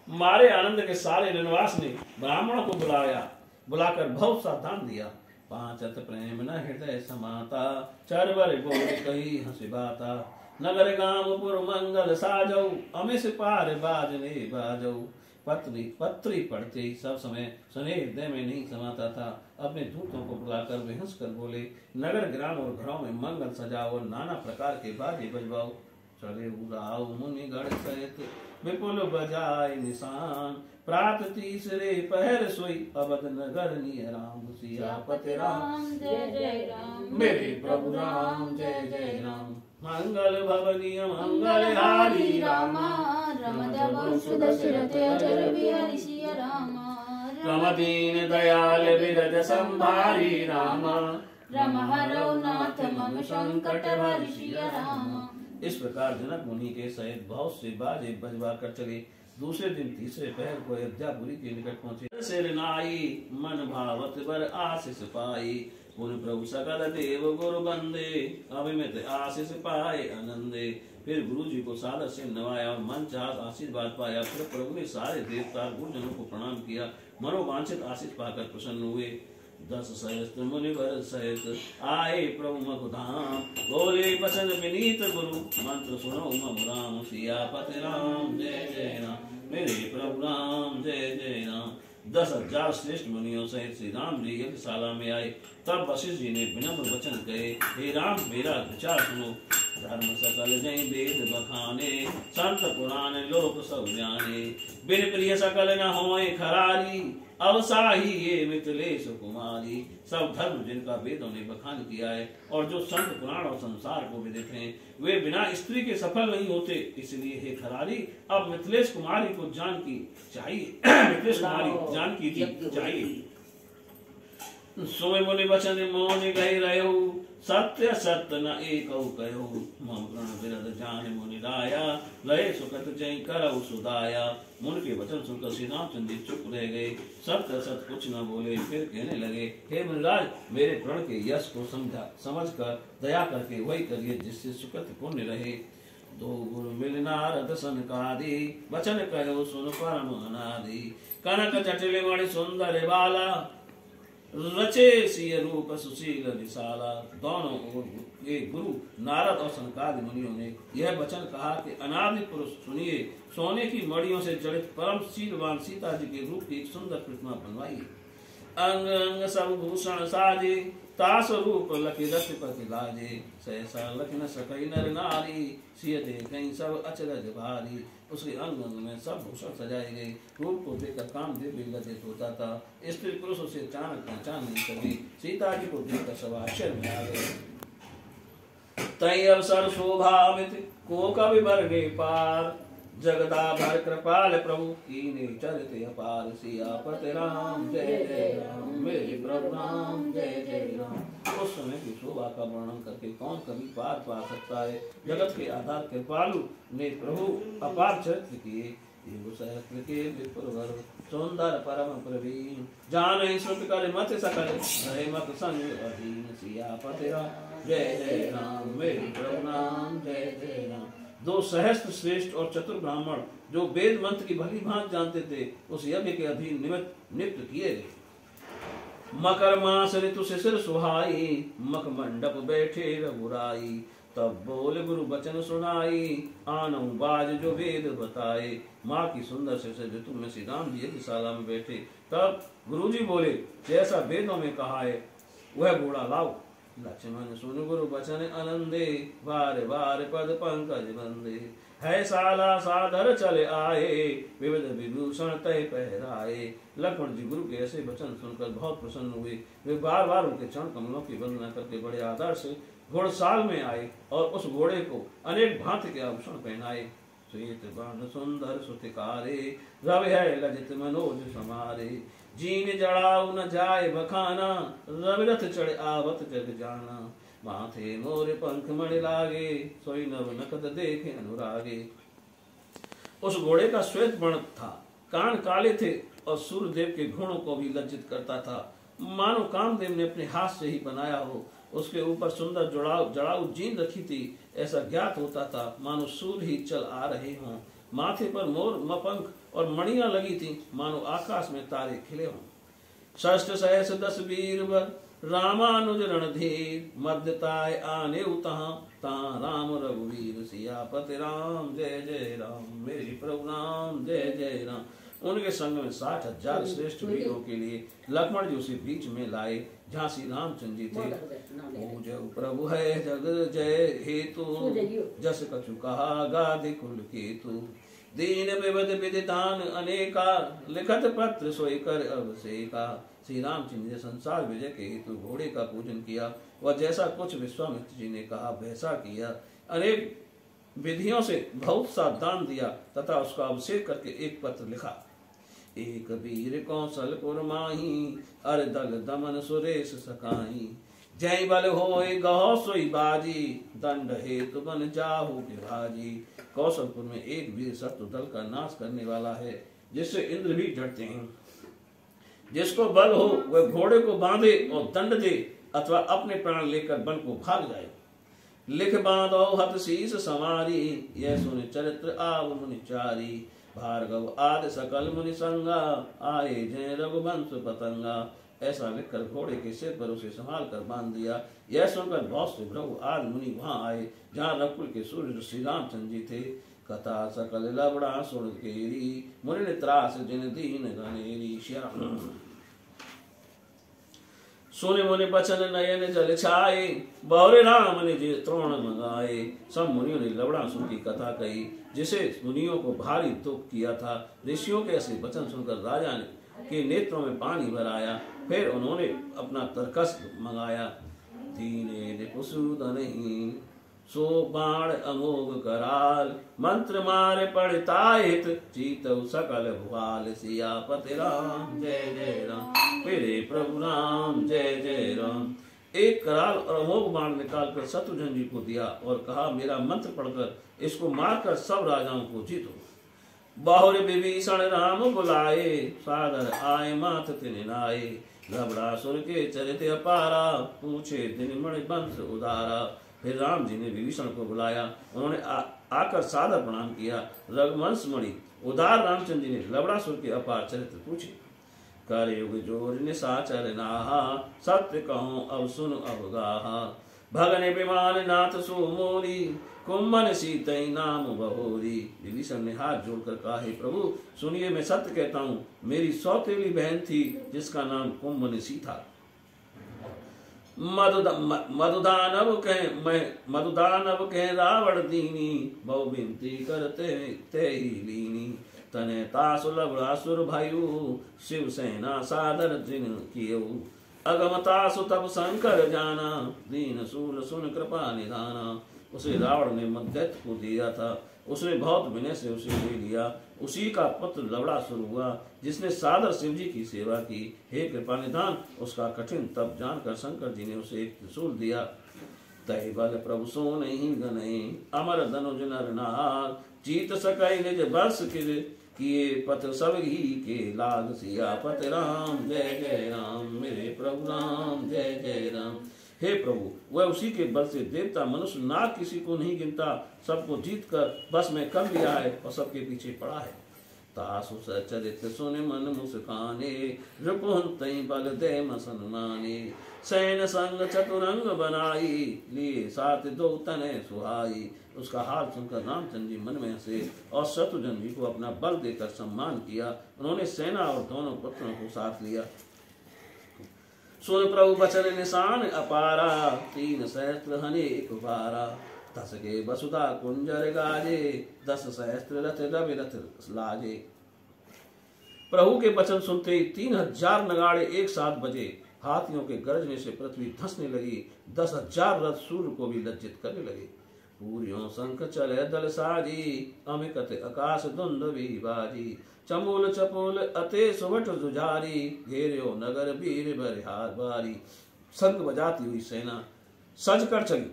मारे आनंद के सारे निवास ने ब्राह्मणों को बुलाकर बहुत सा दान दिया। पांचत प्रेम न हृदय समाता, चरवर बोल कही हंसी बाता। नगर गामपुर मंगल साजऊ, अमिस पार बाजने बाजऊ। पत्री पढ़ते ही सब समय स्नेह हृदय में नहीं समाता था। अपने दूतों को बुलाकर वे हंस कर बोले, नगर ग्राम और घरों में मंगल सजाओ और नाना प्रकार के बाजे बजवाओ। चले उड़ाओ मुनिगण सहित, विपुल बजाए निशान। प्रात तीसरे पहर सोई, अवध नगर निय राम। सियापति राम जय जय राम, मेरे प्रभु राम जय जय राम। मंगल भवनीय मंगल हारी रामा, रमदव सुदशरथ अजर बिहारी सिया रामा। रम दीन दयाल विरज संभारी रामा। रम हरौ नाथ मम संकट हरि सिया रामा। इस प्रकार जनक मुनि के सहित बहुत से बाजे बजवा कर चले। दूसरे दिन तीसरे पहर को अयोध्यापुरी के निकट पहुंचे। सिर नाई मन भावत बर आशीष पाई। गुरु प्रभु सकल देव गुरु बंदे, अभिमित आशीष पाए आनंदे। फिर गुरु जी को सादर से नवाया और मन चाह आशीर्वाद पाया। फिर प्रभु ने सारे देवता गुरुजनों को प्रणाम किया। मनोवांछित आशीष पाकर प्रसन्न हुए। 10 सहस्त्र मुनिवर सहित आए प्रभु मखुधाम। बोले बचन विनीत गुरु, मंत्र सुनो मम राम। सियापति राम जय जय राम, मेरे प्रभु राम जय जय राम। 10,000 श्रेष्ठ मुनियों सहित श्री राम जी यज्ञशाला में आए। तब वशिष्ठ जी ने विनम्र वचन कहे, हे राम मेरा विचार सुनो। धर्म सकल जय वेद बखाने, संत पुराण लोक सब जाने। बिन प्रिय सकल न होए खरारी, अवसाही ये मिथिलेश कुमारी। सब धर्म जिनका वेदों ने बखान किया है और जो संत पुराण और संसार को विदित हैं, वे बिना स्त्री के सफल नहीं होते। इसलिए हे खरारी, अब मिथिलेश कुमारी को जानकी चाहिए। मिथिलेश कुमारी जानकी जी चाहिए। सोए मुनि वचन मौन गई रहो, सत्य सत्य न एक कहो। मम प्रण विरद जान मुनि राया, लय सुखत जय करौ सुदाया। मुनि के वचन सुनकर श्री रामचंद्र जी चुप रह गए। सत्य सत्य कुछ न बोले। फिर कहने लगे, हे मुनिराज, मेरे प्रण के यश को समझ कर दया करके वही करिए जिससे सुकृत पुण्य रहे। दो गुरु मिल नारद सनकादि, वचन कहो सुन परम अनादि। कनक जटिल मणि सुंदर बाला, रचे सिय रूप सुशील विशाला। दोनों ये गुरु नारद और सनकादि मुनियों ने यह वचन कहा कि अनादि पुरुष सुनिए, सोने की मड़ियों से जड़ित परम शीलवान सीता जी के रूप की एक सुंदर प्रतिमा बनवाइए। अंग अंग सब भूषण साजे, तास रूप लखी रतिपति लाजे। सहसा लखी न सकई नर नारी, सिय देखई सब अचरज भारी। उसके अंग अंग में सब भूषण सजाए गए। रूप को देखकर काम दिव्य लज्जित होता था। स्त्री पुरुष उसे चाणक पहचान नहीं सकी। सीता जी को देखकर सब आश्चर्य में आ गए। तई अवसर शोभामित को कवि वर्गे पार, जगदाभर कृपाल प्रभु कीने चरित अपार। सियापति राम जय जय राम, मेरे प्रभु राम जय जय राम। उस समय की शोभा का वर्णन करके कौन कभी पार पा सकता है। जगत के आधार कृपालु ने प्रभु अपार चरित्र किए। सहस्त्र के विपुर सुंदर परम प्रवीण, जान श्रुत कर मत सकल रहे मत संग अधीन। सियापति राम जय जय राम, मेरे प्रभु राम जय जय राम। 2 सहस्त्र श्रेष्ठ और चतुर ब्राह्मण जो वेद मंत्र की भली भांति जानते थे, उस यज्ञ के अधीन नियुक्त किए गए। मकर मास ऋतु शिशिर सुहाई, मख मंडप बैठे रघुराई। तब बोल गुरु बचन सुनाई, आनऊ बाज जो वेद बताए। माँ की सुंदर शिशिर ऋतु में श्री राम जी यज्ञशाला में बैठे। तब गुरु जी बोले, जैसा वेदों में कहा है वह घोड़ा लाओ। लक्ष्मण सुन गुरु बचन आनंदे, बार बार पद पंकज बंदे। है साला सादर चले आए, विविध विभूषण तय पहराए। लक्ष्मण जी गुरु के ऐसे वचन सुनकर बहुत प्रसन्न हुए। वे बार बार उनके चरण कमलों की वंदना करके बड़े आदर से घोड़साल में आए और उस घोड़े को अनेक भांति के आभूषण पहनाए। श्वेत वर्ण सुंदर सुतिकारे, रवि है लजित मनोज समारे। जीन जड़ाऊ न जाए बखाना, रवि रथ चढ़ आवत जग जाना। माथे मोर पंख मणि लागे, सोई नव नकद देखे अनुरागे। उस घोड़े का श्वेत वर्ण था, कान काले थे और सूर्यदेव के घोड़ों को भी लज्जित करता था, मानो कामदेव ने अपने हाथ से ही बनाया हो। उसके ऊपर सुंदर जड़ाऊ जीन रखी थी, ऐसा ज्ञात होता था मानो सूर्य ही चल आ रहे हों। माथे पर मोर पंख और मणियां लगी थी, मानो आकाश में तारे खिले हों। षष्ठ सहस 10 वीरवर, रामानुज रणधीर। मध्यताय आने तहाँ, तहाँ राम रघुवीर। सियापति राम जय जय राम, मेरे प्रभु राम जय जय राम। उनके संग में 60,000 श्रेष्ठ वीरों के लिए लक्ष्मण जी उसे बीच में लाए, जहाँ श्री रामचंद्र जी थे। पूजो प्रभु है जग जय हेतु, जस कछु कहा गादि कुल केतु। दीन विविध विदितान अनेका, लिखत पत्र सोई कर अभिषेका। श्री रामचंद्र ने संसार विजय के हेतु घोड़े का पूजन किया, वह जैसा कुछ विश्वामित्र जी ने कहा वैसा किया। अनेक विधियों से बहुत सा दान दिया तथा उसका अभिषेक करके एक पत्र लिखा। एक वीर कौशल कुरमाही, अर दल दमन सुरेश सकाई। जय बल होए गहो सोई बाजी, दंड हेतु बन जाहु विभाजी। कौशलपुर में एक वीर शत्रु दल का नाश करने वाला है, जिससे इंद्र भी डरते हैं। जिसको बल हो वह घोड़े को बांधे और दंड दे, अथवा अपने प्राण लेकर वन को भाग जाए। लिख बांधो हत शीस समारी, यह सुन चरित्र आव मुनि चारी। भार्गव आदि सकल मुनि संगा, आए जय रघुवंश पतंगा। ऐसा लिखकर घोड़े के सिर पर उसे संभाल कर बांध दिया। यह सुनकर बहुत से भृगु आदि मुनि वहां आए, जहाँ रघुकुल के सूर्य श्री रामचंद्र जी थे। कथा सकल लबड़ा सुन केरी, मुनि त्रास जिन दीन गनेरी। सुने मुनि बचन नयन जल छाए, बहुरे राम निज तृण मंगाए। सब मुनियों ने लवड़ा सुन की कथा कही, जिसे मुनियों को भारी दुख किया था। ऋषियों के ऐसे वचन सुनकर राजा ने के नेत्रों में पानी भर आया। फिर उन्होंने अपना तरकस मंगाया। दीने रिपुसूदनहीन, सो बाण अमोघ कराल। मंत्र मारे पड़ताहित, चीतउ सकल भुआल। सियापति राम जय जय राम, मेरे प्रभु राम जय जय राम। एक कराल और अमोघ बाण निकालकर शत्रुघ्न जी को दिया और कहा, मेरा मंत्र पढ़कर इसको मारकर सब राजाओं को जीतो। बहुर विभीषण राम बुलाए, सादर आए माथ तिन नाये। लबड़ासुर के चरित अपारा, पूछे दिन मणि वंश उदारा। फिर राम जी ने विभीषण को बुलाया, उन्होंने आकर सादर प्रणाम किया। रघुवंश मणि उदार रामचंद्र जी ने लबड़ासुर के अपार चरित्र पूछे। करयुग जोर निशाचर नाहा, सत्य कहूँ अब सुन अब गाहा। भगने विमान नाथ सुमोरी, कुंभन सीतई नाम बहोरी। विभीषण ने हाथ जोड़कर कहा, हे प्रभु सुनिए, मैं सत्य कहता हूँ, मेरी सौतेली बहन थी जिसका नाम कुंभनिसी था। मधुदानव कह रावण दीनी, बहु विनती करते ते ही लीनी। तने तासु लवड़ासुर भायु, शिव सेना सादर जिन कियो। अगमतासु तब शंकर जाना, दीन सूल सुन कृपा निधाना। उसे रावण ने मध्यस्थ को दिया था, उसने बहुत विनय से उसे ले लिया। उसी का पुत्र लवड़ासुर हुआ, जिसने सादर शिव जी की सेवा की। हे कृपा निधान, उसका कठिन तप जानकर शंकर जी ने उसे एक त्रिशूल दिया। तय बल प्रभु सो नहीं गनई, अमर धनुज नर नार। जीत सकई निज बस किए, पत्र सब ही के लाग। सियापति राम जय जय राम, मेरे प्रभु राम जय जय राम। हे प्रभु, वह उसी के बल से देवता मनुष्य नाग किसी को नहीं गिनता, सबको जीत कर बस में कर लिया है और सबके पीछे पड़ा है। तासु सचरित सुन मन मुस्काने, रिपुहन तई बल दे मसन माने। सैन संग चतुरंग बनाई, लिए साथ दो तने सुहाई। उसका हाल सुनकर रामचंद्र जी मन में हंसे और शत्रुघ्न जी को अपना बल देकर सम्मान किया। उन्होंने सेना और दोनों पुत्रों को साथ लिया। सुन प्रभु बचन निशान अपारा, 3 सहस्त्र हने एक बारा। 10 के वसुधा कुंजर गाजे, 10 सहस्त्र रथ रवि रथ लाजे। प्रभु के वचन सुनते ही 3000 नगाड़े एक साथ बजे। हाथियों के गरजने से पृथ्वी धंसने लगी। 10,000 रथ सूर्य को भी लज्जित करने लगे। पूरियों शंख चले दल साजी, अमिकत आकाश दुंदुभी बाजी। चमूल चपोल अते सुवट जुझारी, घेर्यो नगर वीर बरिहार बारी। शंख बजाती हुई सेना सज कर चली।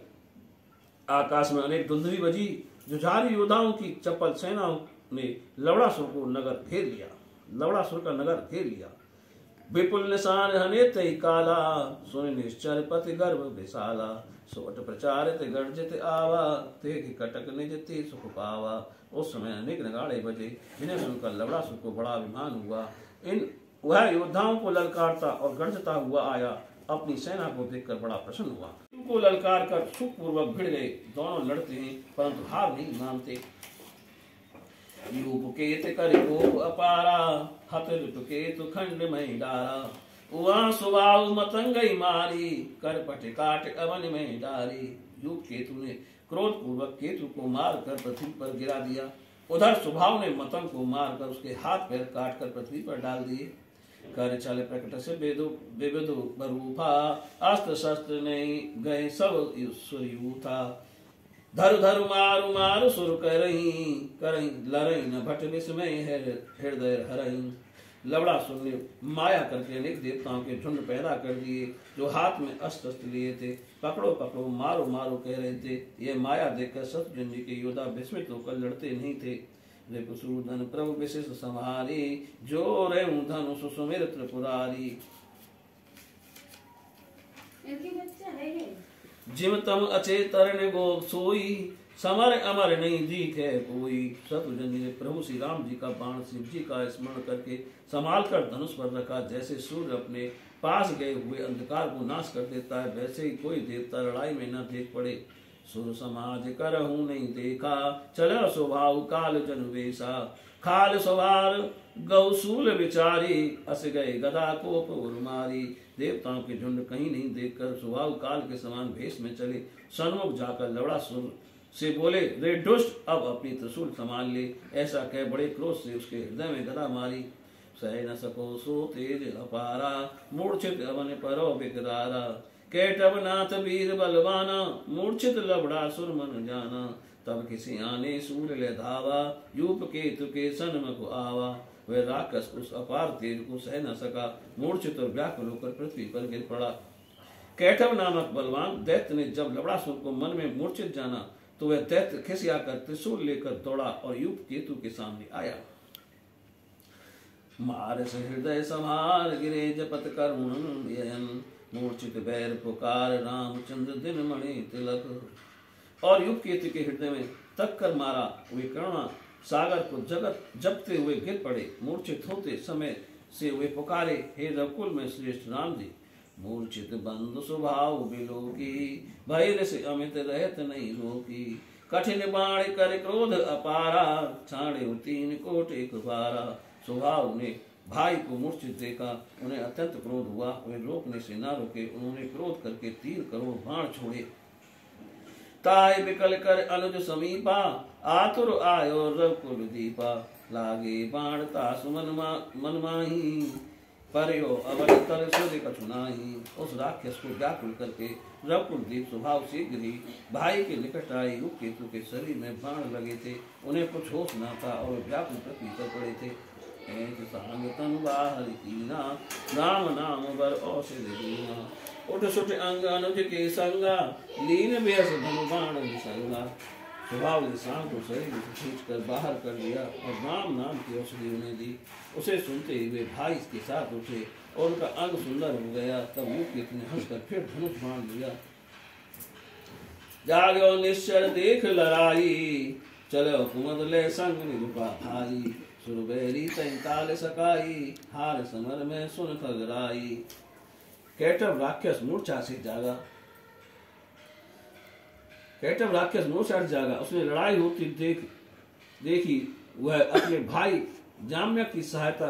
आकाश में अनेक दुंदुभी बजी। जुझारी योद्धाओं की चपल सेनाओं ने लवणासुर को नगर घेर लिया। लवणासुर का नगर घेर लिया। विपुल निशान हने तई काला, सुन निश्चर पति गर्भ विशाला। सोट प्रचारित गर्जित आवा, तेहि कटक निज ते सुख पावा। उस समय अनेक नगाड़े बजे, जिन्हें सुनकर लवणासुर को बड़ा अभिमान हुआ। वह योद्धाओं को ललकारता और गर्जता हुआ आया। अपनी सेना को देखकर बड़ा प्रसन्न हुआ। उनको ललकार कर सुखपूर्वक भिड़ गए। दोनों लड़ते हैं परंतु हार नहीं मानते। यूप केत कर कोप अपारा, हत रिप केतु खंड में डारा। उआ सुबाहु मतंगई मारी, कर पट काट अवन में डारी। यूप केतु ने क्रोध पूर्वक केतु को मार कर पृथ्वी पर गिरा दिया। उधर सुबाहु ने मतंग को मार कर उसके हाथ पैर काट कर पृथ्वी पर डाल दिए। कर चल प्रकट से बेदो बरूफा, अस्त्र शस्त्र नहीं गए सब सूर्यू था। धरु धरु मारु मारु सुर करही, करही लरही न भट विस्मय हृदय हरही। लवणासुर ने माया करके अनेक देवताओं के झुंड पैदा कर दिए, जो हाथ में अस्त्र शस्त्र लिए थे। पकड़ो पकड़ो मारो मारो कह रहे थे। ये माया देखकर शत्रुघ्न जी के योद्धा विस्मित होकर लड़ते नहीं थे। रिपुसूदन प्रभु विशेष संहारी, जो रेऊ धनुष सुमिर त्रिपुरारी। जिम तम अचेतन गो सोई, समर अमर नहीं दिखे कोई। शत्रुघ्न जी ने प्रभु श्री राम जी का बाण शिव जी का स्मरण करके संभाल कर धनुष पर रखा। जैसे सूर्य अपने पास गए हुए अंधकार को नाश कर देता है, वैसे ही कोई देवता लड़ाई में न देख पड़े। सुर समाज करहूं नहीं देखा, चलो स्वभाव काल जन वेशा। खाल सवार गौसूल विचारी, अस गए गदा कोप उर्मारी। देवताओं के झुंड कहीं नहीं देखकर स्वभाव काल के समान भेष में चले। सन्मुख जाकर लवणासुर से बोले, रे दुष्ट, अब अपनी त्रिशूल संभाल ले। ऐसा कह बड़े क्रोध से उसके हृदय में गदा मारी। सह न सको सो तेज अपारा, मूर्छित अवन परो बिकरारा। कैटव नाथ वीर बलवाना, मूर्छित लवणासुर मन जाना। तब किसी आने सूर्य ले धावा, यूप केतु के सन्मुख आवा। वह राक्षस उस अपार तेज को सह न सका, मूर्छित और व्याकुल होकर पृथ्वी पर गिर पड़ा। कैटव नामक बलवान दैत्य ने जब लवणासुर को मन में मूर्छित जाना, तो वह दैत्य खिसियाकर त्रिशूल लेकर दौड़ा और यूप केतु के सामने आया। मारस हृदय संहार गिरे जपत करुण ययन। मूर्छित बैर पुकार रामचंद्र दिन मणि तिलक। और यूप केतु के हृदय में तक कर मारा। वे करुणा सागर को जगत जपते हुए गिर पड़े। मूर्छित होते समय से वे पुकारे, हे रघुकुल में श्रेष्ठ राम जी। मूर्छित बंधु स्वभाव बिलोकी, भय से अमित रहत नहीं रोकी। कठिन बाण कर क्रोध अपारा, छाड़े 3 कोट एक बारा। स्वभाव ने भाई को मूर्छित देखा, उन्हें अत्यंत क्रोध हुआ। वे रोकने से न रुके, उन्होंने क्रोध करके 3 करोड़ बाण छोड़े। ताय विकल कर अनुज समीपा, आतुर आयो रघुकुल दीपा। लागे बाण तासु मन माही, परयो अवध तल सूर्य कछुनाही। उस राक्षस को व्याकुल करके रघुकुल दीप स्वभाव शीघ्र ही भाई के निकट आए। यूप केतु के शरीर में बाण लगे थे, उन्हें कुछ होश न था और व्याकुल पृथ्वी पर पड़े थे। राम नाम बर औषध दीना, उठ सुट अंग अनुज के संगा। लीन व्यस धनु बाण विसंगा। स्वभाव ने सांप को शरीर से खींच कर बाहर कर दिया और राम नाम की औषधि उन्हें दी। उसे सुनते हुए भाई इसके साथ उठे और उनका अंग सुंदर हो गया। तब यूप केतु ने हंसकर फिर धनुष बाण लिया। जागो निश्चर देख लड़ाई, चलो कुमद ले संग निरूपा भाई। सुरबेरी तैं ताल सकाई, हार समर में सुन खगराई। कैटव राक्षस मूर्छा से जागा, कैटव राक्षस मूर्छा से जागा। उसने लड़ाई होती देखी वह अपने भाई जाम्यक की सहायता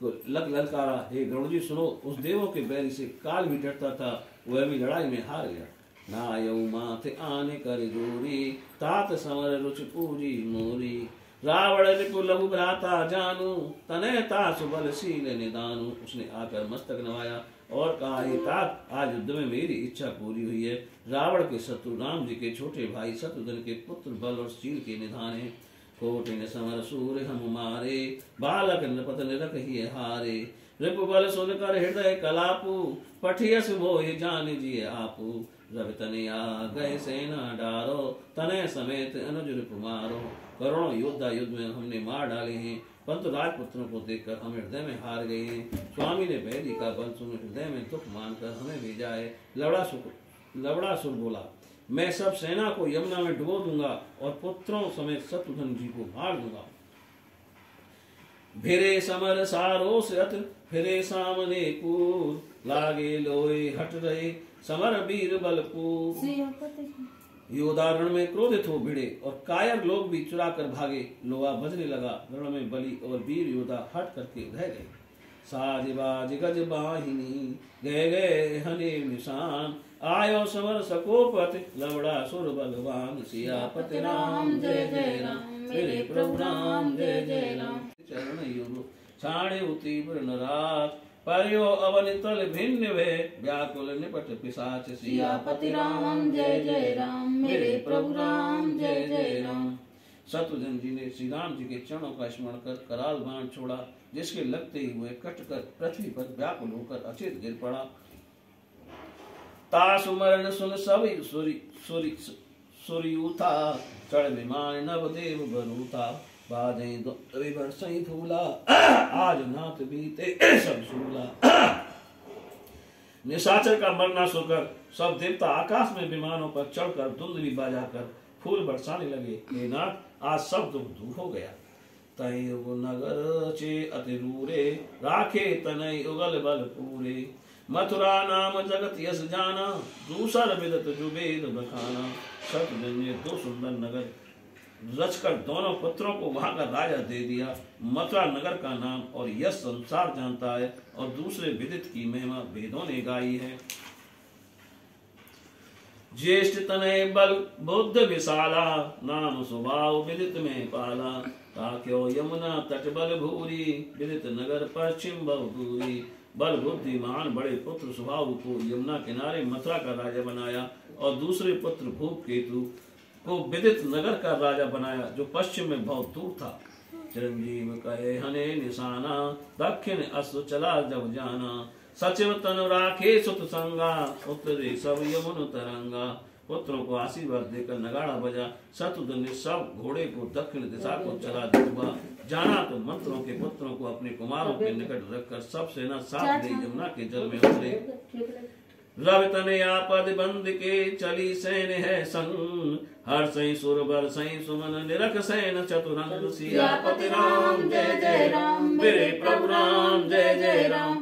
को ललकारा। हे गरुड़ जी सुनो, उस देवों के बैरी से काल भी डरता था, वह भी लड़ाई में हार गया। नायऊ माथे आने कर जोरी, तात समर रुच पूरी मोरी। रावण रिपु लघु भ्राता जानू, तने तासु बलशील निदानु। उसने आकर मस्तक नवाया और कहा, हे तात, आज युद्ध में मेरी इच्छा पूरी हुई है। रावण के शत्रु राम जी के छोटे भाई शत्रुघ्न के पुत्र बल और शील के निधान है। कोटिन समर सूर हम मारे, बालक नृपत निरख ही हारे। रिपु बल सुनकर हृदय कलापू, पठियस मोहि जान जिय आपू। रवि तनया गए सेना डारो, तनय समेत अनुज रिपु मारो। करोड़ों योद्धा युद्ध में हमने मार डाले हैं, परंतु राजपुत्रों को देखकर हम हृदय में हार गए हैं। स्वामी ने बैरी का बल सुन हृदय में दुख मानकर हमें भेजा है। लवड़ासुर बोला, मैं सब सेना को यमुना में डुबो दूंगा और पुत्रों समेत शत्रुघ्न जी को मार दूंगा। भिरे समर सारो से अत, फिरे सामने कूर। लागे लोहे हट रहे, समर वीर बलपूर। योद्धा रण में क्रोधित हो भिड़े और कायर लोग भी चुरा कर भागे। लोहा बजने लगा, रण में बलि और वीर योद्धा हट करके रह गए। साज बाज गज बाहिनी, गए गए हने निशान। आयो समर सकोपति, लवड़ा सुर बलवान। सियापति राम जय जय राम, मेरे प्रभु राम जय जय राम। चरण युग छाड़े तीव्र नराज, पर्यो अवनितल भिन्न वे। व्याकुल निपट पिशाच, सियापति राम जय जय राम, मेरे प्रभु राम जय जय राम। शत्रुघ्न जी ने श्री राम जी के चरणों का स्मरण कर कराल बाण छोड़ा, जिसके लगते ही हुए कट कर पृथ्वी पर व्याकुल होकर अचेत गिर पड़ा। तासु मरण सुन सब सूर्यूथा, चढ़ विमान नवदेव बरूथा। बाजें विभर्षई फूला, आज नाथ बीते सब सूला। निशाचर का मरना सुनकर सब देवता आकाश में विमानों पर चढ़कर धुंधली बजाकर फूल बरसाने लगे। हे नाथ, आज सब दुख दूर हो गया। तय नगर चे अति रूरे, राखे तनय उगल बल पूरे। मथुरा नाम जगत यश जाना, दूसर विदत जुबेद बखाना। शत्रुघ्न ने दो सुंदर नगर रचकर दोनों पुत्रों को वहां का राजा दे दिया। मथुरा नगर का नाम और यश संसार जानता है, और दूसरे विदित की महिमा वेदों ने गाई है। ज्येष्ठ तनय बल बुद्ध विशाला, नाम स्वभाव विदित में पाला। ताक्यो यमुना तट बल भूरी, विदित नगर पश्चिम बहुदूरी। बल बुद्धिमान बड़े पुत्र स्वभाव को यमुना किनारे मथुरा का राजा बनाया, और दूसरे पुत्र भूप केतु को विदित नगर का राजा बनाया, जो पश्चिम में बहुत दूर था। चिरंजीव कहे हने निशाना, दक्षिण अश्व चला जब जाना। सचिव तनु राखे सुत संगा, उतरे सब यमुन तरंगा। पुत्रों को आशीर्वाद देकर नगाड़ा बजा। शत्रुघ्न ने सब घोड़े को दक्षिण दिशा को चला दिलवा। जाना तो मंत्रों के पुत्रों को अपने कुमारों के निकट रखकर सब सेना साथ दे यमुना के जल में उतरे। रवि तनया पद बंद के, चली सैन है संग। हर सही सुर बर सही सुमन, निरख सैन चतुरंग। सियापति राम जय जय राम, मेरे प्रभु राम जय जय राम।